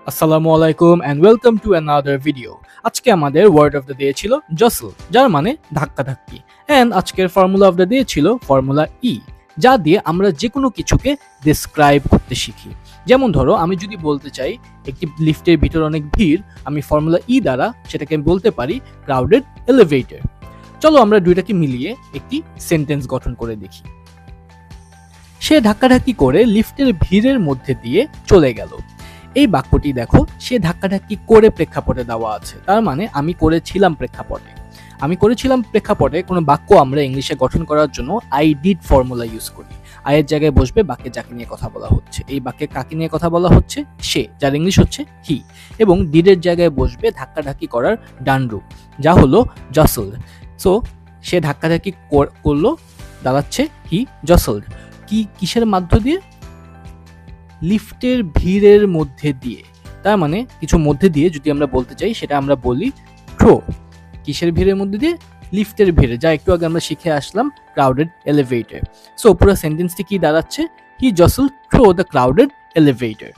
আসসালামু আলাইকুম and welcome to another video. আজকে আমাদের ওয়ার্ড অফ দ্য ডে ছিল জসল, যার মানে ধাক্কাধাক্কি। অ্যান্ড আজকের ফর্মুলা অফ দ্য ডে ছিল ফর্মুলা ই, যা দিয়ে আমরা যে কোনো কিছুকে ডিসক্রাইব করতে শিখি। যেমন ধরো, আমি যদি বলতে চাই একটি লিফটের ভিতর অনেক ভিড়, আমি ফর্মুলা ই দ্বারা সেটাকে বলতে পারি ক্রাউডেড এলিভেটর। চলো আমরা দুইটাকে মিলিয়ে একটি সেন্টেন্স গঠন করে দেখি। সে ধাক্কাধাক্কি করে লিফটের ভিড়ের মধ্যে দিয়ে চলে গেল। এই বাক্যটি দেখো, সে ধাক্কাধাক্কি করে প্রেক্ষাপটে দেওয়া আছে, তার মানে আমি করেছিলাম প্রেক্ষাপটে। কোনো বাক্য আমরা ইংলিশে গঠন করার জন্য আই ডিড ফর্মুলা ইউজ করি। আয়ের জায়গায় বসবে বাক্যে যাকে নিয়ে কথা বলা হচ্ছে। এই বাক্যে কাকে নিয়ে কথা বলা হচ্ছে? সে, যার ইংলিশ হচ্ছে হি। এবং ডিডের জায়গায় বসবে ধাক্কাধাক্কি করার ডান রূপ, যা হলো জসল। সো সে ধাক্কাধাক্কি করলো, দাঁড়াচ্ছে হি জসলড। কিসের মধ্য দিয়ে? লিফটের ভিড়ের মধ্যে দিয়ে। তার মানে কিছু মধ্যে দিয়ে যদি আমরা বলতে চাই, সেটা আমরা বলি থ্রো। কিসের ভিড়ের মধ্যে দিয়ে? লিফটের ভিড়ে, যা একটু আগে আমরা শিখে আসলাম ক্রাউডেড এলিভেটর। সো পুরো সেন্টেন্সটি কি দাঁড়াচ্ছে? হি জসল থ্রো দ্য ক্রাউডেড এলিভেটর।